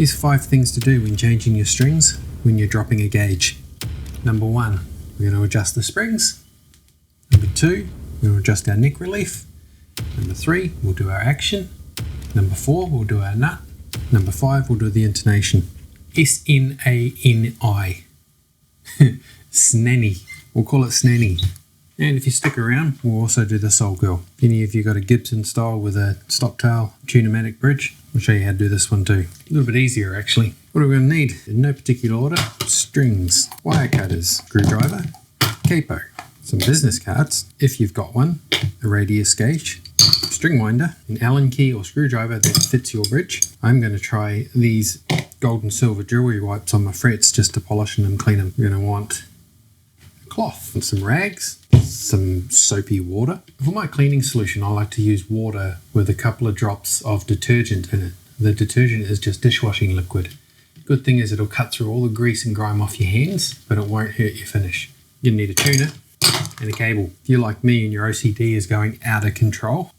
Here's 5 things to do when changing your strings when you're dropping a gauge. Number 1, we're going to adjust the springs. Number 2, we're going to adjust our neck relief. Number 3, we'll do our action. Number 4, we'll do our nut. Number 5, we'll do the intonation. S-N-A-N-I. Snanny. We'll call it snanny. And if you stick around, we'll also do the soul girl. If any of you got a Gibson style with a stop-tail tunematic bridge, I'll show you how to do this one too. A little bit easier actually. What are we going to need? In no particular order, strings, wire cutters, screwdriver, capo, some business cards, if you've got one, a radius gauge, string winder, an Allen key or screwdriver that fits your bridge. I'm going to try these gold and silver jewelry wipes on my frets just to polish them and clean them. You're going to want a cloth and some rags, some soapy water. For my cleaning solution, I like to use water with a couple of drops of detergent in it. The detergent is just dishwashing liquid. Good thing is it'll cut through all the grease and grime off your hands, but it won't hurt your finish. You need a tuner and a cable. If you're like me and your OCD is going out of control,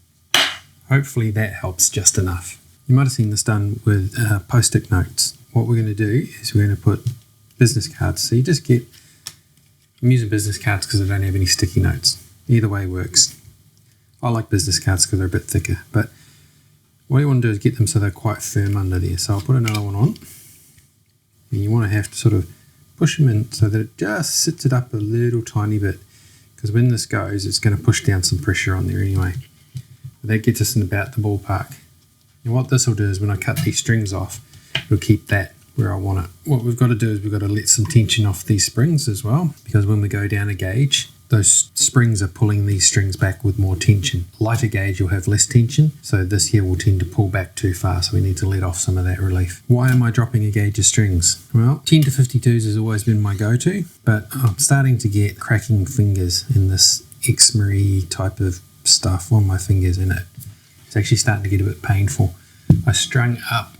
hopefully that helps just enough. You might have seen this done with post-it notes. What we're going to do is we're going to put business cards. So you just get, I'm using business cards because I don't have any sticky notes. Either way works. I like business cards because they're a bit thicker, but what you want to do is get them so they're quite firm under there. So I'll put another one on. And you want to have to sort of push them in so that it just sits it up a little tiny bit, because when this goes, it's going to push down some pressure on there anyway. But that gets us in about the ballpark. And what this will do is when I cut these strings off, it'll keep that where I want it. What we've got to do is we've got to let some tension off these springs as well, because when we go down a gauge, those springs are pulling these strings back with more tension. Lighter gauge you'll have less tension, so this here will tend to pull back too far, so we need to let off some of that relief. Why am I dropping a gauge of strings? Well, 10 to 52s has always been my go-to, but I'm starting to get cracking fingers in this exmery type of stuff on my fingers in it. It's actually starting to get a bit painful. I strung up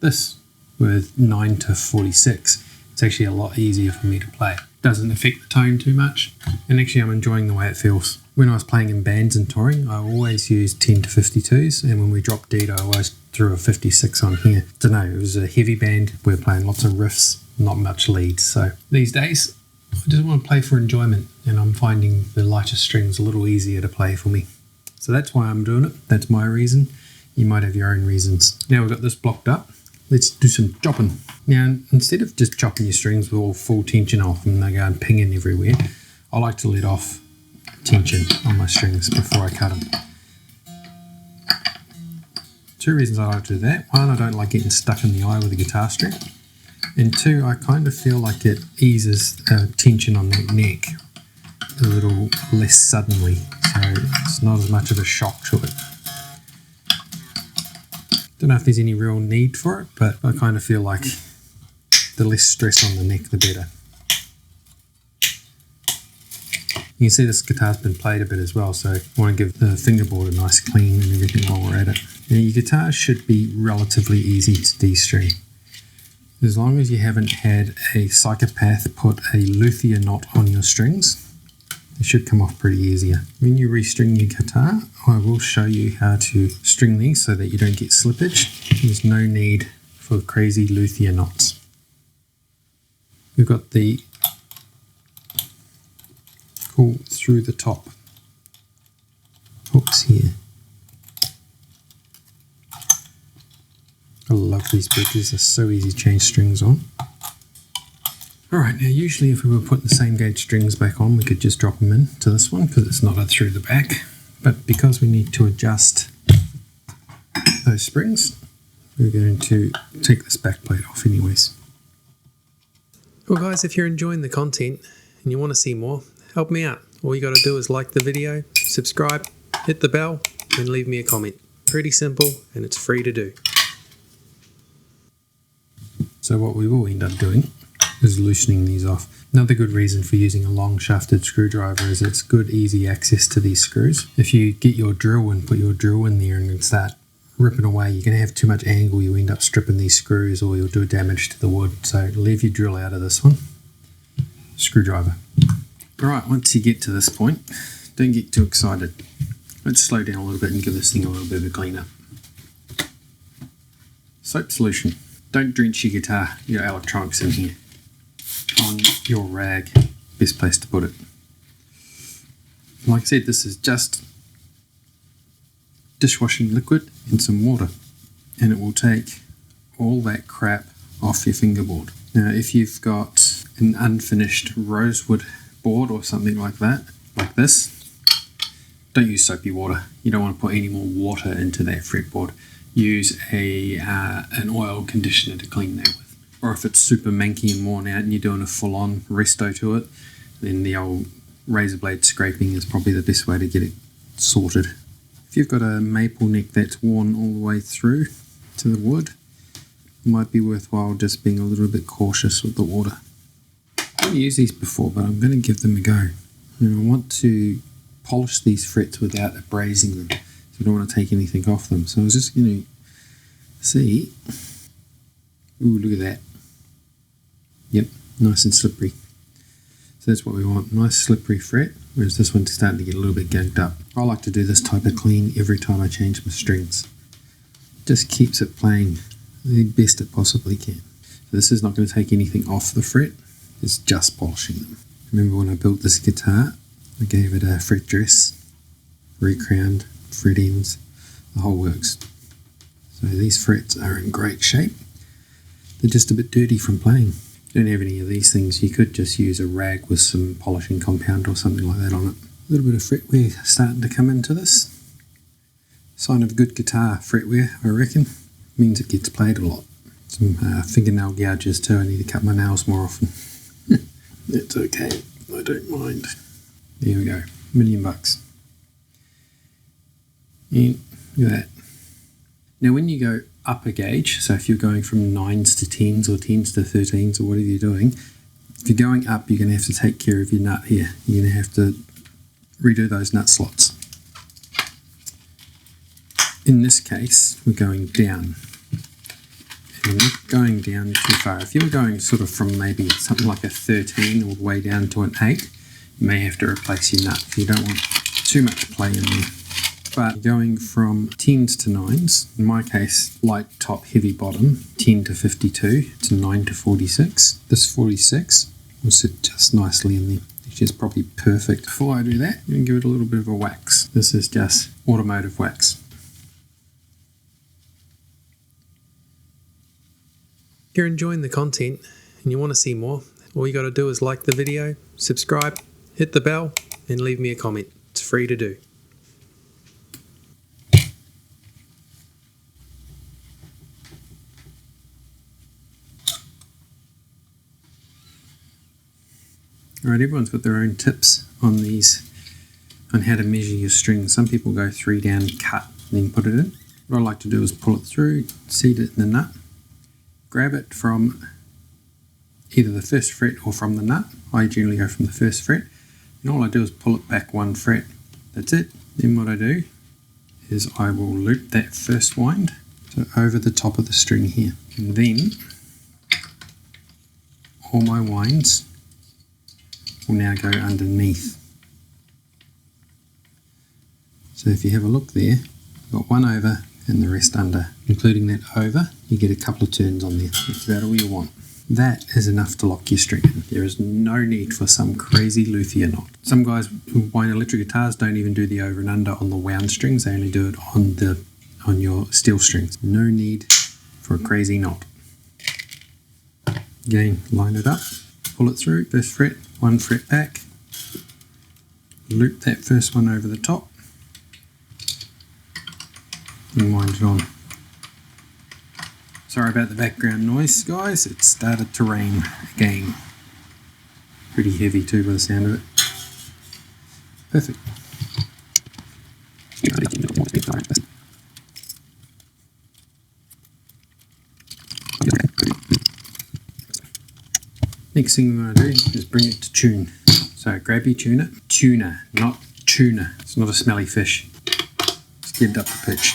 this with 9 to 46. It's actually a lot easier for me to play. Doesn't affect the tone too much, and actually I'm enjoying the way it feels. When I was playing in bands and touring, I always used 10 to 52s, and when we dropped D, I always threw a 56 on here. Don't know, it was a heavy band, we were playing lots of riffs, not much leads, so these days I just want to play for enjoyment, and I'm finding the lighter strings a little easier to play for me. So that's why I'm doing it, that's my reason. You might have your own reasons. Now we've got this blocked up. Let's do some chopping. Now, instead of just chopping your strings with all full tension off and they go and pinging everywhere, I like to let off tension on my strings before I cut them. 2 reasons I like to do that. 1, I don't like getting stuck in the eye with a guitar string. And 2, I kind of feel like it eases tension on that neck a little less suddenly, so it's not as much of a shock to it. Don't know if there's any real need for it, but I kind of feel like the less stress on the neck, the better. You can see this guitar's been played a bit as well, so I want to give the fingerboard a nice clean and everything while we're at it. Now your guitar should be relatively easy to de-string. As long as you haven't had a psychopath put a luthier knot on your strings, it should come off pretty easier. When you restring your guitar, I will show you how to string these so that you don't get slippage. There's no need for crazy luthier knots. We've got the pull through the top hooks here. I love these bridges, they're so easy to change strings on. Alright, now usually if we were putting the same gauge strings back on, we could just drop them in to this one because it's knotted through the back. But because we need to adjust those springs, we're going to take this back plate off anyways. Well guys, if you're enjoying the content and you want to see more, help me out. All you got to do is like the video, subscribe, hit the bell, and leave me a comment. Pretty simple, and it's free to do. So what we will end up doing is loosening these off. Another good reason for using a long shafted screwdriver is it's good easy access to these screws. If you get your drill and put your drill in there and start ripping away, you're going to have too much angle, you end up stripping these screws or you'll do damage to the wood. So leave your drill out of this one. Screwdriver. Alright, once you get to this point, don't get too excited. Let's slow down a little bit and give this thing a little bit of a clean up. Soap solution. Don't drench your guitar, your electronics in here. On your rag, best place to put it. Like I said, this is just dishwashing liquid and some water, and it will take all that crap off your fingerboard. Now if you've got an unfinished rosewood board or something like that, like this, don't use soapy water. You don't want to put any more water into that fretboard. Use an oil conditioner to clean that with. Or if it's super manky and worn out and you're doing a full-on resto to it, then the old razor blade scraping is probably the best way to get it sorted. If you've got a maple neck that's worn all the way through to the wood, it might be worthwhile just being a little bit cautious with the water. I haven't used these before, but I'm going to give them a go. And I want to polish these frets without abrasing them, so I don't want to take anything off them. So I was just going to see. Ooh, look at that. Yep, nice and slippery. So that's what we want, nice slippery fret, whereas this one's starting to get a little bit ganked up. I like to do this type of clean every time I change my strings. Just keeps it playing the best it possibly can. So this is not going to take anything off the fret, it's just polishing them. Remember when I built this guitar, I gave it a fret dress, recrowned, fret ends, the whole works. So these frets are in great shape. They're just a bit dirty from playing. Don't have any of these things, you could just use a rag with some polishing compound or something like that on it. A little bit of fretwear starting to come into this. Sign of good guitar fretwear, I reckon. Means it gets played a lot. Some fingernail gouges too, I need to cut my nails more often. It's okay, I don't mind. There we go, $1,000,000. And look at that. Now when you go up a gauge, so if you're going from 9s to 10s or 10s to 13s or whatever you're doing, if you're going up, you're going to have to take care of your nut here. You're going to have to redo those nut slots. In this case, we're going down. And we're not going down too far. If you were going sort of from maybe something like a 13 all the way down to an 8, you may have to replace your nut if you don't want too much play in there. But going from 10s to 9s, in my case, light top, heavy bottom, 10 to 52 to 9 to 46. This 46 will sit just nicely in there, which is probably perfect. Before I do that, I'm going to give it a little bit of a wax. This is just automotive wax. If you're enjoying the content and you want to see more, all you got to do is like the video, subscribe, hit the bell, and leave me a comment. It's free to do. Alright, everyone's got their own tips on these, on how to measure your strings. Some people go 3 down, cut, and then put it in. What I like to do is pull it through, seat it in the nut, grab it from either the first fret or from the nut. I generally go from the first fret, and all I do is pull it back 1 fret. That's it. Then what I do is I will loop that first wind, so over the top of the string here, and then all my winds will now go underneath. So if you have a look there, you've got 1 over and the rest under. Including that over, you get a couple of turns on there. That's about all you want. That is enough to lock your string in. There is no need for some crazy luthier knot. Some guys who wind electric guitars don't even do the over and under on the wound strings, they only do it on your steel strings. No need for a crazy knot. Again, line it up, pull it through, first fret, 1 fret back, loop that first one over the top, and wind it on. Sorry about the background noise, guys, it started to rain again. Pretty heavy too by the sound of it. Perfect. Next thing we want to do is bring it to tune. So grab your tuner, not tuna. It's not a smelly fish. Let's get it up the pitch.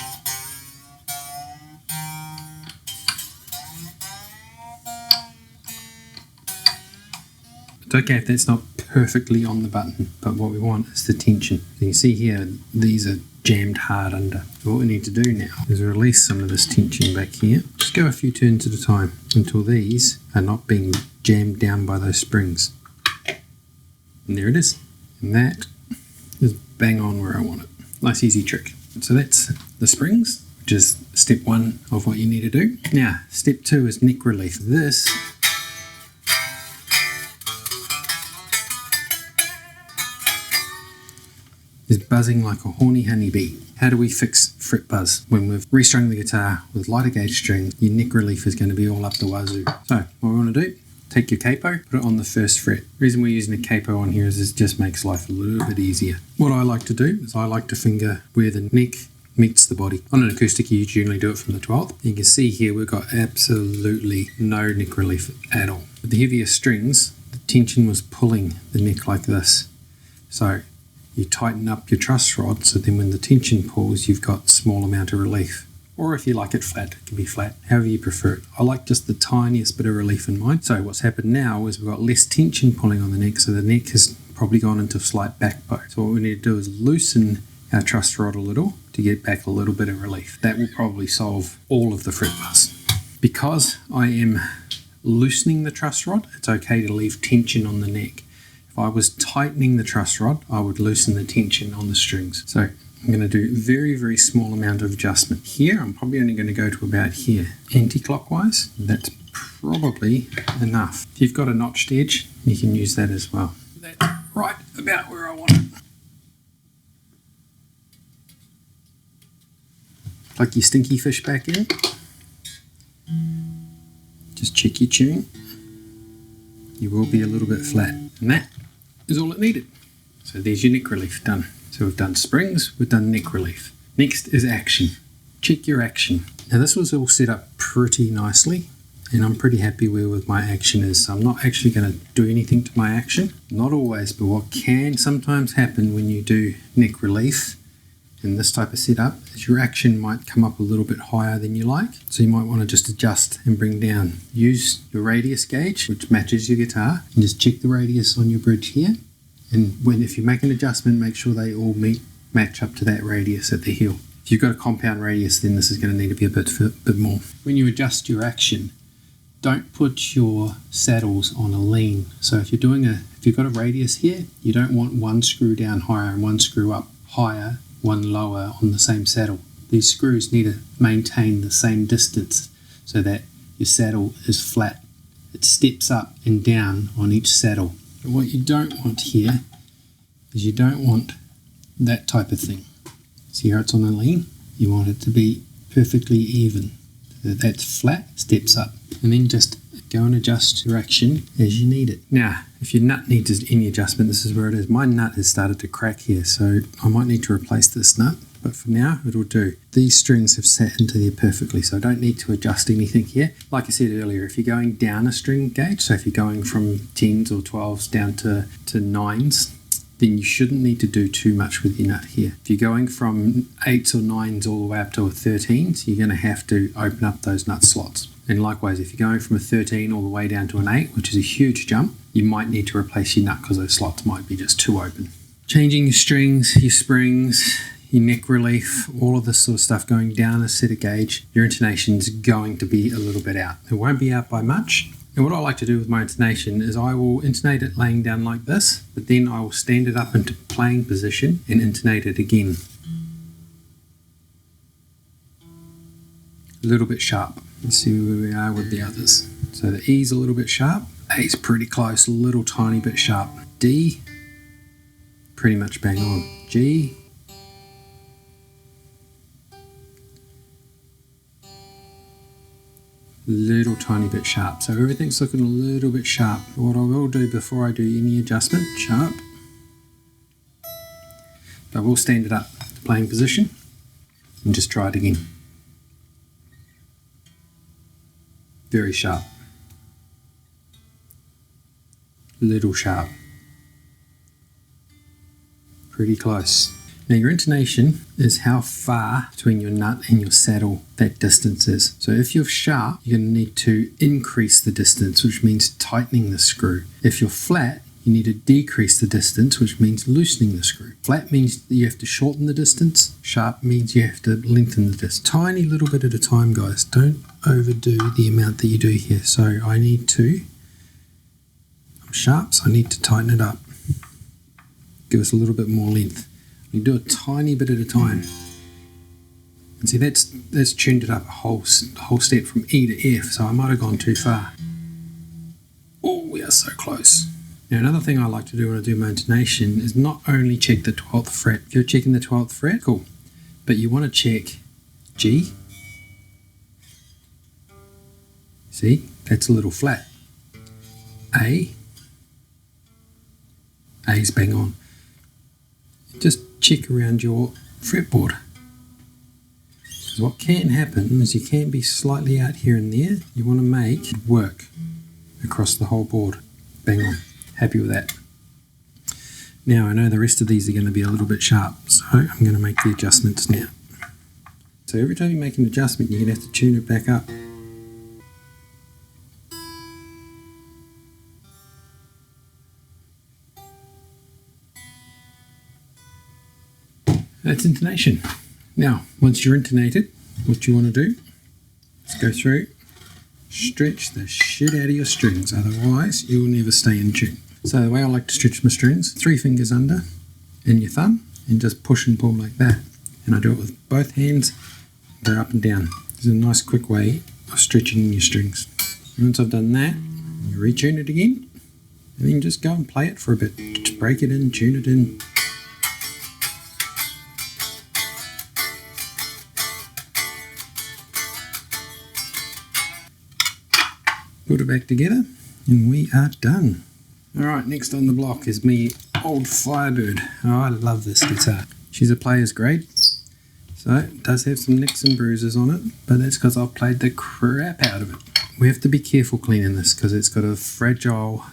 It's okay if that's not perfectly on the button, but what we want is the tension. You can see here, these are jammed hard under. So what we need to do now is release some of this tension back here. Just go a few turns at a time until these are not being jammed down by those springs. And there it is. And that is bang on where I want it. Nice easy trick. So that's the springs, which is step 1 of what you need to do. Now, step 2 is neck relief. This is buzzing like a horny honeybee. How do we fix fret buzz? When we've restrung the guitar with lighter gauge strings, your neck relief is going to be all up the wazoo. So what we want to do, take your capo, put it on the first fret. The reason we're using a capo on here is it just makes life a little bit easier. What I like to do is I like to finger where the neck meets the body. On an acoustic, you generally do it from the 12th. You can see here we've got absolutely no neck relief at all. With the heavier strings, the tension was pulling the neck like this. So you tighten up your truss rod, so then when the tension pulls, you've got small amount of relief. Or if you like it flat, it can be flat, however you prefer it. I like just the tiniest bit of relief in mine. So what's happened now is we've got less tension pulling on the neck, so the neck has probably gone into a slight back bow. So what we need to do is loosen our truss rod a little to get back a little bit of relief. That will probably solve all of the fret buzz. Because I am loosening the truss rod, it's okay to leave tension on the neck. If I was tightening the truss rod, I would loosen the tension on the strings. So I'm going to do very, very small amount of adjustment. Here, I'm probably only going to go to about here. Anti-clockwise, that's probably enough. If you've got a notched edge, you can use that as well. That's right about where I want it. Plug your stinky fish back in. Just check your tune. You will be a little bit flat. And that is all it needed. So there's your neck relief done. So we've done springs, we've done neck relief. Next is action. Check your action. Now this was all set up pretty nicely, and I'm pretty happy where my action is. So I'm not actually going to do anything to my action. Not always, but what can sometimes happen when you do neck relief in this type of setup is your action might come up a little bit higher than you like. So you might want to just adjust and bring down. Use your radius gauge, which matches your guitar, and just check the radius on your bridge here. And if you make an adjustment, make sure they all match up to that radius at the heel. If you've got a compound radius, then this is going to need to be a bit more. When you adjust your action, don't put your saddles on a lean. So if you've got a radius here, you don't want one screw down higher and one screw up higher, one lower on the same saddle. These screws need to maintain the same distance so that your saddle is flat. It steps up and down on each saddle. But what you don't want here is you don't want that type of thing. See how it's on a lean? You want it to be perfectly even. So that's flat, steps up. And then just go and adjust your action as you need it. Now, if your nut needs any adjustment, this is where it is. My nut has started to crack here, so I might need to replace this nut. But for now, it'll do. These strings have sat into there perfectly, so I don't need to adjust anything here. Like I said earlier, if you're going down a string gauge, so if you're going from 10s or 12s down to 9s, then you shouldn't need to do too much with your nut here. If you're going from 8s or 9s all the way up to a 13s, you're going to have to open up those nut slots. And likewise, if you're going from a 13 all the way down to an 8, which is a huge jump, you might need to replace your nut because those slots might be just too open. Changing your strings, your springs, your neck relief, all of this sort of stuff going down a set of gauge, your intonation's going to be a little bit out. It won't be out by much. And what I like to do with my intonation is I will intonate it laying down like this, but then I will stand it up into playing position and intonate it again. A little bit sharp. Let's see where we are with the others. So the E's a little bit sharp, A's pretty close, a little tiny bit sharp. D, pretty much bang on. G, little tiny bit sharp. So everything's looking a little bit sharp. What I will do before I do any adjustment, sharp, I will stand it up to playing position and just try it again. Very sharp. Little sharp. Pretty close. Now your intonation is how far between your nut and your saddle that distance is. So if you're sharp, you're going to need to increase the distance, which means tightening the screw. If you're flat, you need to decrease the distance, which means loosening the screw. Flat means that you have to shorten the distance. Sharp means you have to lengthen the distance. Tiny little bit at a time, guys. Don't overdo the amount that you do here. So I'm sharp, so I need to tighten it up. Give us a little bit more length. You do a tiny bit at a time. And see, that's tuned it up a whole step from E to F, so I might have gone too far. Oh, we are so close. Now, another thing I like to do when I do my intonation is not only check the 12th fret. If you're checking the 12th fret, cool. But you want to check G. See, that's a little flat. A. A's bang on. Just check around your fretboard. Because what can happen is you can be slightly out here and there. You want to make it work across the whole board. Bang on. Happy with that. Now I know the rest of these are going to be a little bit sharp, so I'm going to make the adjustments now. So every time you make an adjustment, you're going to have to tune it back up. That's intonation. Now, once you're intonated, what you want to do is go through, stretch the shit out of your strings, otherwise you will never stay in tune. So the way I like to stretch my strings, 3 fingers under and your thumb, and just push and pull like that. And I do it with both hands, go up and down. This is a nice quick way of stretching your strings. And once I've done that, you retune it again, and then just go and play it for a bit. Just break it in, tune it in. Put it back together and we are done. Alright, next on the block is me old Firebird. Oh, I love this guitar. She's a player's grade, so it does have some nicks and bruises on it, but that's because I've played the crap out of it. We have to be careful cleaning this because it's got a fragile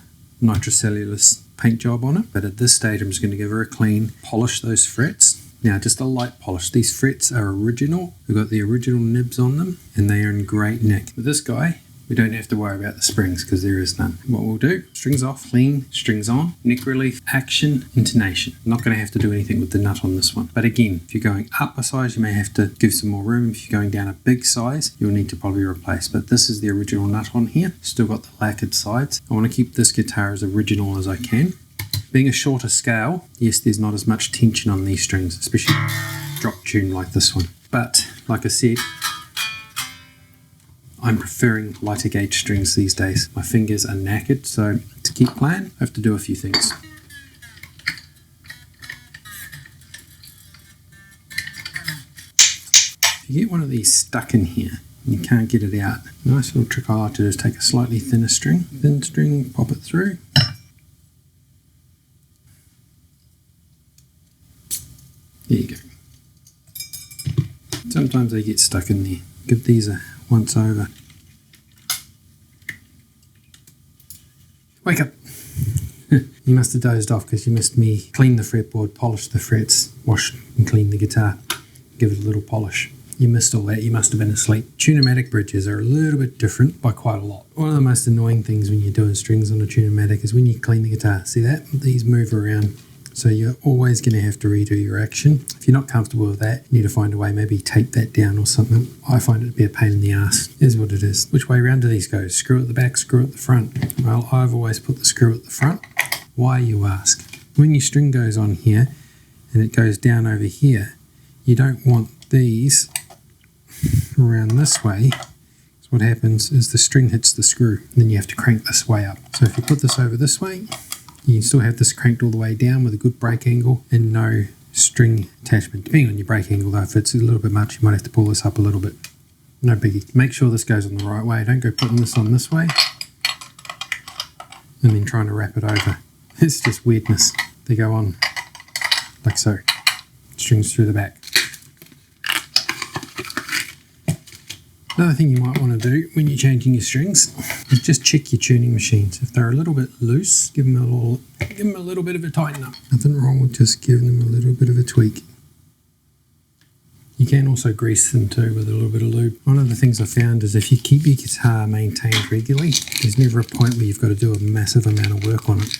nitrocellulose paint job on it, but at this stage I'm just going to give her a clean, polish those frets. Now, just a light polish. These frets are original. We've got the original nibs on them and they are in great nick. With this guy, we don't have to worry about the springs because there is none. What we'll do, strings off, clean, strings on, neck relief, action, intonation. Not going to have to do anything with the nut on this one. But again, if you're going up a size, you may have to give some more room. If you're going down a big size, you'll need to probably replace. But this is the original nut on here. Still got the lacquered sides. I want to keep this guitar as original as I can. Being a shorter scale, yes, there's not as much tension on these strings, especially drop tune like this one. But like I said, I'm preferring lighter gauge strings these days. My fingers are knackered, so to keep playing, I have to do a few things. If you get one of these stuck in here and you can't get it out, a nice little trick I like to do is take a slightly thin string, pop it through. There you go. Sometimes they get stuck in there. Give these a once over. Wake up! You must have dozed off because you missed me clean the fretboard, polish the frets, wash and clean the guitar, give it a little polish. You missed all that, you must have been asleep. Tune-o-matic bridges are a little bit different by quite a lot. One of the most annoying things when you're doing strings on a tune-o-matic is when you clean the guitar. See that? These move around. So you're always going to have to redo your action. If you're not comfortable with that, you need to find a way, maybe tape that down or something. I find it to be a pain in the ass. Here's what it is. Which way around do these go? Screw at the back, screw at the front. Well, I've always put the screw at the front. Why, you ask? When your string goes on here and it goes down over here, you don't want these around this way. So what happens is the string hits the screw, and then you have to crank this way up. So if you put this over this way, you can still have this cranked all the way down with a good break angle and no string attachment. Depending on your break angle though, if it's a little bit much, you might have to pull this up a little bit. No biggie. Make sure this goes on the right way. Don't go putting this on this way and then trying to wrap it over. It's just weirdness. They go on like so. Strings through the back. Another thing you might want to do when you're changing your strings is just check your tuning machines. If they're a little bit loose, give them a little bit of a tighten up. Nothing wrong with just giving them a little bit of a tweak. You can also grease them too with a little bit of lube. One of the things I found is if you keep your guitar maintained regularly, there's never a point where you've got to do a massive amount of work on it.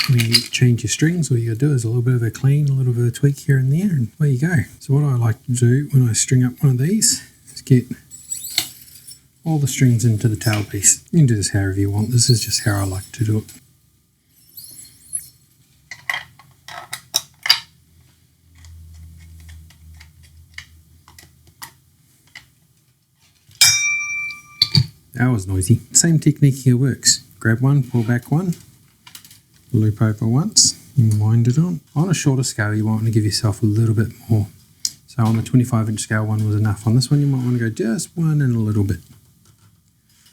When you change your strings, all you gotta do is a little bit of a clean, a little bit of a tweak here and there, and there you go. So what I like to do when I string up one of these is get all the strings into the tail piece. You can do this however you want. This is just how I like to do it. That was noisy. Same technique here works. Grab one, pull back one, loop over once, and wind it on. On a shorter scale, you might want to give yourself a little bit more. So on the 25-inch scale, one was enough. On this one, you might want to go just one and a little bit.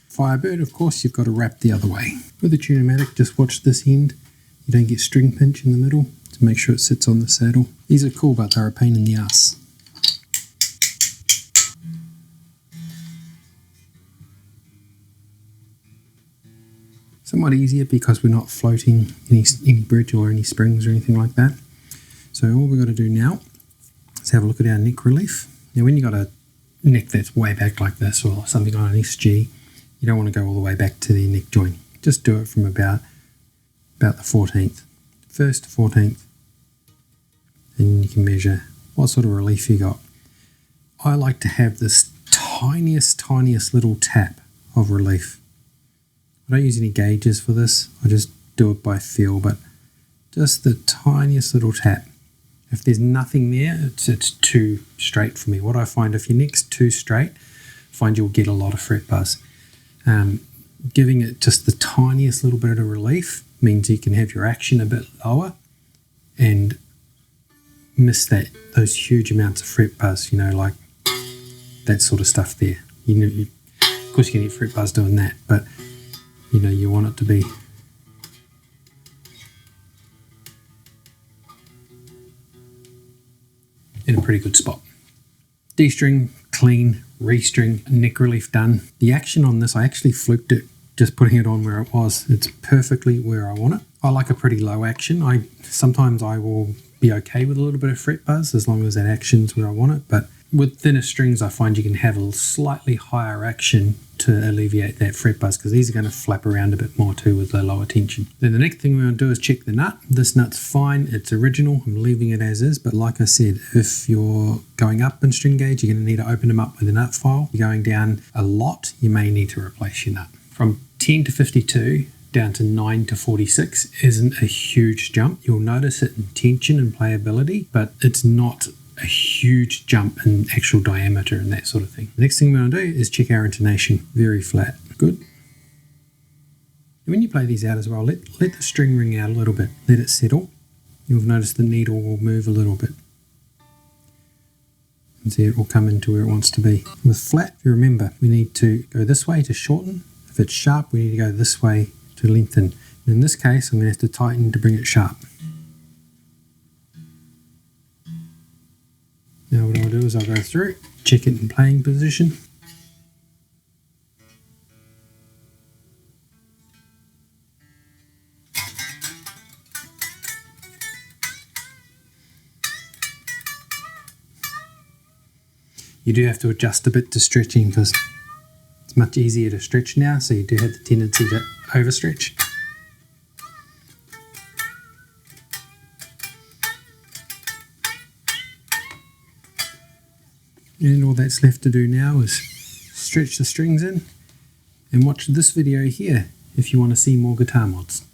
Firebird, of course, you've got to wrap the other way. With the Tune-o-matic, just watch this end. You don't get string pinch in the middle to make sure it sits on the saddle. These are cool, but they're a pain in the ass. Somewhat easier because we're not floating any bridge or any springs or anything like that. So all we've got to do now is have a look at our neck relief. Now when you've got a neck that's way back like this or something on an SG, you don't want to go all the way back to the neck joint. Just do it from about the 14th. First to 14th. And you can measure what sort of relief you got. I like to have this tiniest little tap of relief. I don't use any gauges for this, I just do it by feel, but just the tiniest little tap. If there's nothing there, it's too straight for me. What I find, if your neck's too straight, I find you'll get a lot of fret buzz. Giving it just the tiniest little bit of relief means you can have your action a bit lower and miss those huge amounts of fret buzz, like that sort of stuff there. Of course you can get fret buzz doing that, but you want it to be in a pretty good spot. D-string, clean, restring, neck relief done. The action on this, I actually fluked it just putting it on where it was. It's perfectly where I want it. I like a pretty low action. Sometimes I will be okay with a little bit of fret buzz as long as that action's where I want it, but with thinner strings I find you can have a slightly higher action to alleviate that fret buzz, because these are going to flap around a bit more too with the lower tension. Then the next thing we want to do is check the nut. This nut's fine, it's original, I'm leaving it as is, but like I said, if you're going up in string gauge, you're going to need to open them up with a nut file. If you're going down a lot, you may need to replace your nut. From 10 to 52 down to 9 to 46 isn't a huge jump. You'll notice it in tension and playability, but it's not a huge jump in actual diameter and that sort of thing. The next thing we're going to do is check our intonation. Very flat. Good. And when you play these out as well, let the string ring out a little bit. Let it settle. You'll notice the needle will move a little bit. And see, it will come into where it wants to be. With flat, you remember, we need to go this way to shorten. If it's sharp, we need to go this way to lengthen. And in this case, I'm going to have to tighten to bring it sharp. Now what I'll do is I'll go through, check it in playing position. You do have to adjust a bit to stretching because it's much easier to stretch now, so you do have the tendency to overstretch. And all that's left to do now is stretch the strings in and watch this video here if you want to see more guitar mods.